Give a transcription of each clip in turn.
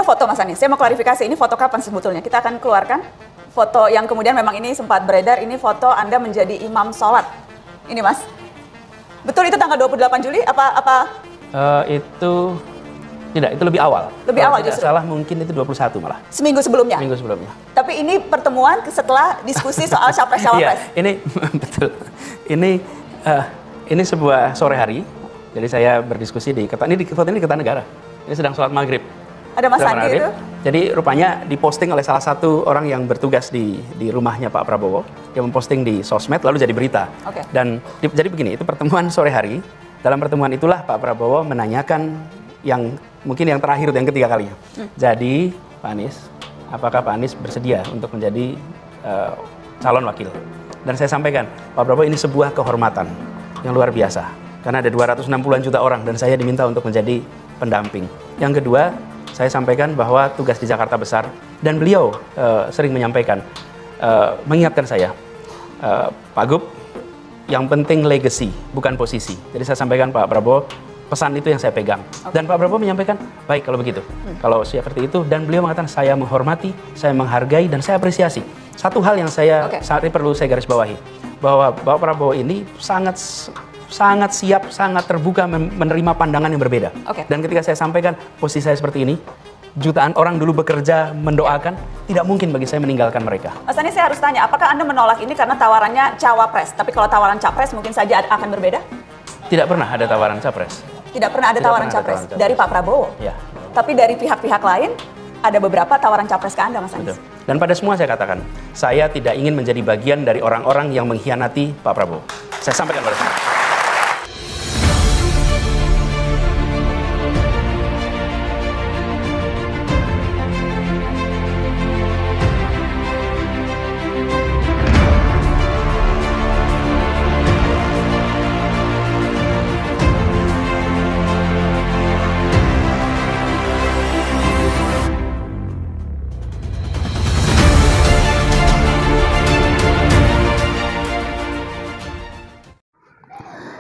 foto Mas Anies. Saya mau klarifikasi, ini foto kapan sebetulnya? Kita akan keluarkan foto yang kemudian memang ini sempat beredar. Ini foto Anda menjadi imam sholat. Ini Mas. Betul itu tanggal 28 Juli? Itu tidak, itu lebih awal. Lebih awal justru? Salah mungkin itu 21 malah. Seminggu sebelumnya? Seminggu sebelumnya. Tapi ini pertemuan setelah diskusi soal capres-cawapres? Iya, ini betul. Ini sebuah sore hari. Jadi saya berdiskusi di foto ini di Kertanegara. Ini sedang sholat maghrib. Ada Mas Sandi itu? Jadi rupanya diposting oleh salah satu orang yang bertugas di rumahnya Pak Prabowo. Dia memposting di sosmed lalu jadi berita. Okay. Dan jadi begini, itu pertemuan sore hari. Dalam pertemuan itulah Pak Prabowo menanyakan yang mungkin yang terakhir, yang ketiga kalinya. Jadi Pak Anies, apakah Pak Anies bersedia untuk menjadi calon wakil? Dan saya sampaikan, Pak Prabowo ini sebuah kehormatan yang luar biasa. Karena ada 260-an juta orang dan saya diminta untuk menjadi pendamping. Yang kedua, saya sampaikan bahwa tugas di Jakarta besar dan beliau sering menyampaikan, mengingatkan saya, Pak Gub, yang penting legacy, bukan posisi. Jadi saya sampaikan Pak Prabowo, pesan itu yang saya pegang. Dan Pak Prabowo menyampaikan, baik kalau begitu. Kalau seperti itu, dan beliau mengatakan, saya menghormati, saya menghargai, dan saya apresiasi. Satu hal yang saat ini perlu saya garis bawahi, bahwa Pak Prabowo ini sangat siap, sangat terbuka menerima pandangan yang berbeda. Dan ketika saya sampaikan posisi saya seperti ini, jutaan orang dulu bekerja, mendoakan, tidak mungkin bagi saya meninggalkan mereka. Mas Anies, saya harus tanya, apakah Anda menolak ini karena tawarannya cawapres? Tapi kalau tawaran capres mungkin saja akan berbeda? Tidak pernah ada tawaran capres. Tidak pernah ada tawaran capres dari Pak Prabowo? Ya. Tapi dari pihak-pihak lain, ada beberapa tawaran capres ke Anda, Mas Anies? Betul. Dan pada semua saya katakan, saya tidak ingin menjadi bagian dari orang-orang yang mengkhianati Pak Prabowo. Saya sampaikan pada semua.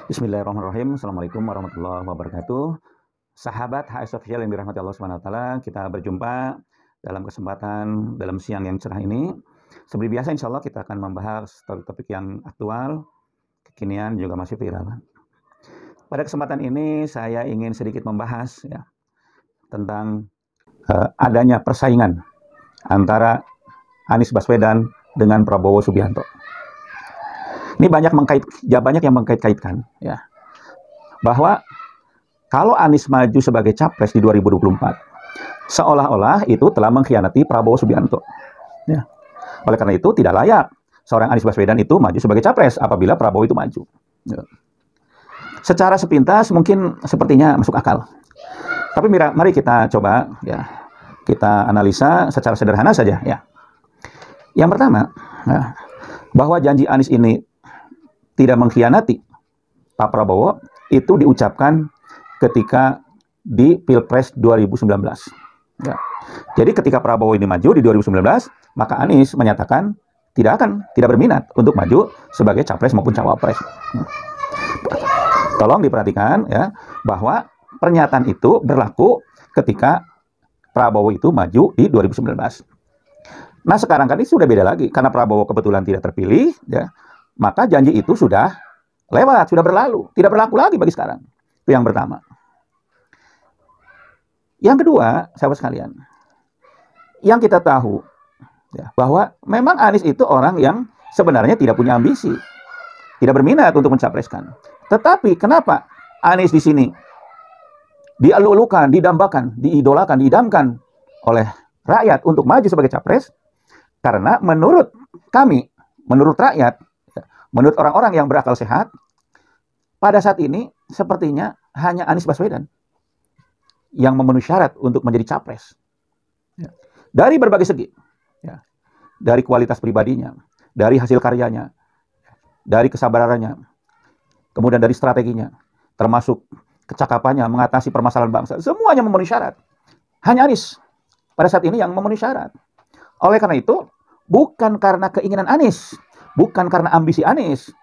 Bismillahirrahmanirrahim. Assalamualaikum warahmatullahi wabarakatuh. Sahabat HS Official yang dirahmati Allah SWT, kita berjumpa dalam siang yang cerah ini. Seperti biasa, insya Allah kita akan membahas topik-topik yang aktual, kekinian, juga masih viral. Pada kesempatan ini, saya ingin sedikit membahas tentang adanya persaingan antara Anies Baswedan dengan Prabowo Subianto. Ini banyak yang mengkait-kaitkan bahwa kalau Anies maju sebagai capres di 2024, seolah-olah itu telah mengkhianati Prabowo Subianto. Oleh karena itu tidak layak seorang Anies Baswedan itu maju sebagai capres apabila Prabowo itu maju. Secara sepintas mungkin sepertinya masuk akal. Tapi mari kita coba kita analisa secara sederhana saja Yang pertama, bahwa janji Anies ini tidak mengkhianati Pak Prabowo itu diucapkan ketika di Pilpres 2019. Jadi ketika Prabowo ini maju di 2019, maka Anies menyatakan tidak berminat untuk maju sebagai capres maupun cawapres. Tolong diperhatikan bahwa pernyataan itu berlaku ketika Prabowo itu maju di 2019. Nah sekarang kan ini sudah beda lagi karena Prabowo kebetulan tidak terpilih maka janji itu sudah lewat, sudah berlalu. Tidak berlaku lagi bagi sekarang. Itu yang pertama. Yang kedua, sahabat sekalian, yang kita tahu bahwa memang Anies itu orang yang sebenarnya tidak punya ambisi. Tidak berminat untuk mencapreskan. Tetapi kenapa Anies di sini dielu-elukan, didambakan, diidolakan, diidamkan oleh rakyat untuk maju sebagai capres? Karena menurut kami, menurut rakyat, menurut orang-orang yang berakal sehat, pada saat ini sepertinya hanya Anies Baswedan yang memenuhi syarat untuk menjadi capres. Dari berbagai segi. Dari kualitas pribadinya, dari hasil karyanya, dari kesabarannya, kemudian dari strateginya, termasuk kecakapannya mengatasi permasalahan bangsa. Semuanya memenuhi syarat. Hanya Anies pada saat ini yang memenuhi syarat. Oleh karena itu, bukan karena keinginan Anies, bukan karena ambisi Anies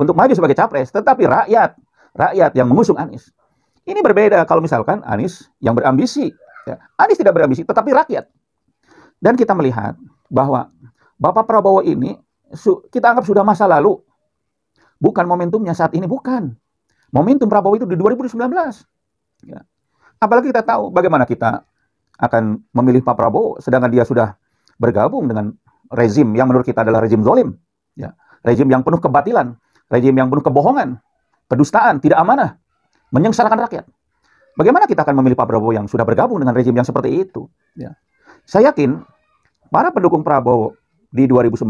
untuk maju sebagai capres, tetapi rakyat yang mengusung Anies. Ini berbeda kalau misalkan Anies yang berambisi Ya. Anies tidak berambisi, tetapi rakyat. Dan kita melihat bahwa Bapak Prabowo ini kita anggap sudah masa lalu. Bukan momentumnya saat ini, bukan. Momentum Prabowo itu di 2019. Ya. Apalagi kita tahu bagaimana kita akan memilih Pak Prabowo, sedangkan dia sudah bergabung dengan rezim yang menurut kita adalah rezim zalim. Ya. Rezim yang penuh kebatilan, rezim yang penuh kebohongan, kedustaan, tidak amanah, menyengsarakan rakyat. Bagaimana kita akan memilih Pak Prabowo yang sudah bergabung dengan rezim yang seperti itu? Ya. Saya yakin para pendukung Prabowo di 2019,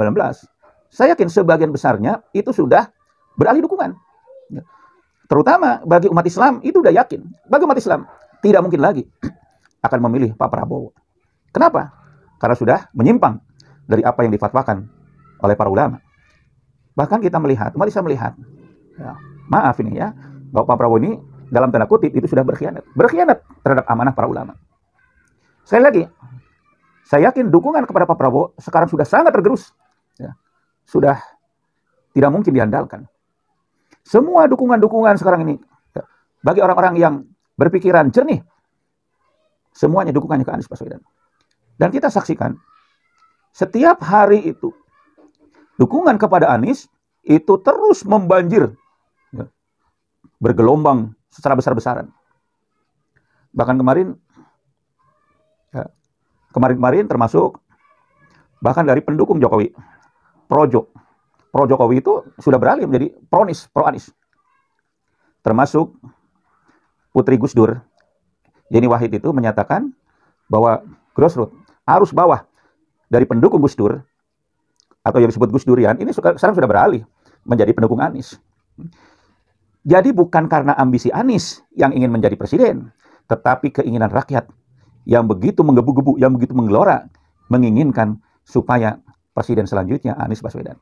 saya yakin sebagian besarnya itu sudah beralih dukungan. Ya. Terutama bagi umat Islam, itu udah yakin. Bagi umat Islam, tidak mungkin lagi akan memilih Pak Prabowo. Kenapa? Karena sudah menyimpang dari apa yang difatwakan oleh para ulama. Bahkan kita melihat, umat Islam melihat, ya, maaf ini ya, bahwa Pak Prabowo ini dalam tanda kutip itu sudah berkhianat. Berkhianat terhadap amanah para ulama. Sekali lagi, saya yakin dukungan kepada Pak Prabowo sekarang sudah sangat tergerus. Ya. Sudah tidak mungkin diandalkan. Semua dukungan-dukungan sekarang ini, ya, bagi orang-orang yang berpikiran jernih, semuanya dukungannya ke Anies Baswedan. Dan kita saksikan, setiap hari itu, dukungan kepada Anies itu terus membanjir, ya, bergelombang secara besar-besaran. Bahkan kemarin, ya, kemarin termasuk bahkan dari pendukung Jokowi, pro Jokowi itu sudah beralih menjadi pro Anies. Termasuk Putri Gus Dur, Yeni Wahid itu menyatakan bahwa grassroots, arus bawah dari pendukung Gus Dur, atau yang disebut Gus Durian, ini sekarang sudah beralih menjadi pendukung Anies. Jadi bukan karena ambisi Anies yang ingin menjadi presiden, tetapi keinginan rakyat yang begitu menggebu-gebu, yang begitu menggelora, menginginkan supaya presiden selanjutnya Anies Baswedan.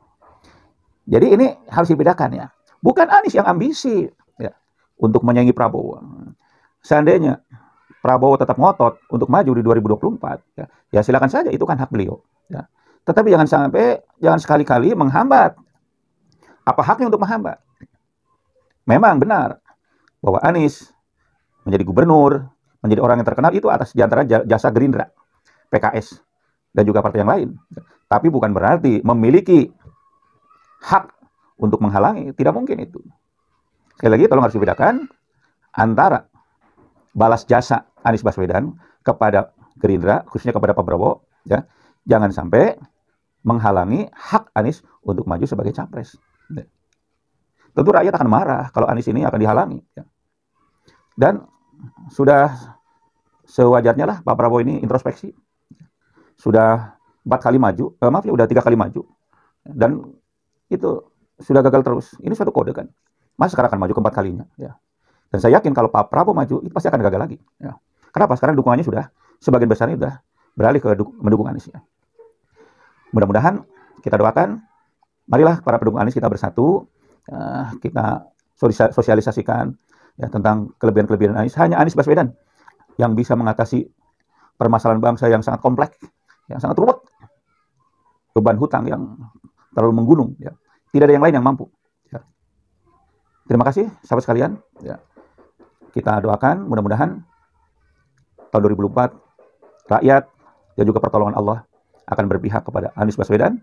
Jadi ini harus dibedakan ya. Bukan Anies yang ambisi ya, untuk menyaingi Prabowo. Seandainya Prabowo tetap ngotot untuk maju di 2024, ya silakan saja, itu kan hak beliau. Ya. Tetapi jangan sekali-kali menghambat. Apa haknya untuk menghambat? Memang benar bahwa Anies menjadi gubernur, menjadi orang yang terkenal itu atas diantara jasa Gerindra, PKS, dan juga partai yang lain. Tapi bukan berarti memiliki hak untuk menghalangi, tidak mungkin itu. Sekali lagi, tolong harus dibedakan antara balas jasa Anies Baswedan kepada Gerindra, khususnya kepada Pak Prabowo, ya, jangan sampai menghalangi hak Anies untuk maju sebagai capres. Tentu rakyat akan marah kalau Anies ini akan dihalangi. Ya. Dan sudah sewajarnya lah Pak Prabowo ini introspeksi. Sudah 4 kali maju, udah 3 kali maju. Dan itu sudah gagal terus. Ini suatu kode kan. Mas sekarang akan maju ke 4 kalinya. Ya. Dan saya yakin kalau Pak Prabowo maju, itu pasti akan gagal lagi. Ya. Kenapa? Sekarang dukungannya sudah, sebagian besarnya sudah beralih ke mendukung Anies. Ya. Mudah-mudahan kita doakan, marilah para pendukung Anies kita bersatu, kita sosialisasikan ya, tentang kelebihan-kelebihan Anies. Hanya Anies Baswedan yang bisa mengatasi permasalahan bangsa yang sangat kompleks, yang sangat rumit, beban hutang yang terlalu menggunung. Ya. Tidak ada yang lain yang mampu. Ya. Terima kasih, sahabat sekalian. Ya. Kita doakan, mudah-mudahan tahun 2004 rakyat dan juga pertolongan Allah akan berpihak kepada Anies Baswedan,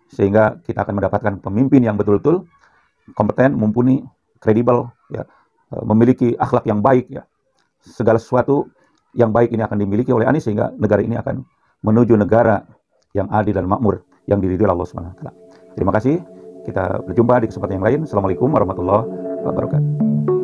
sehingga kita akan mendapatkan pemimpin yang betul-betul kompeten, mumpuni, kredibel, ya, memiliki akhlak yang baik. Ya. Segala sesuatu yang baik ini akan dimiliki oleh Anies, sehingga negara ini akan menuju negara yang adil dan makmur yang diridhoi Allah SWT. Terima kasih. Kita berjumpa di kesempatan yang lain. Assalamualaikum warahmatullahi wabarakatuh.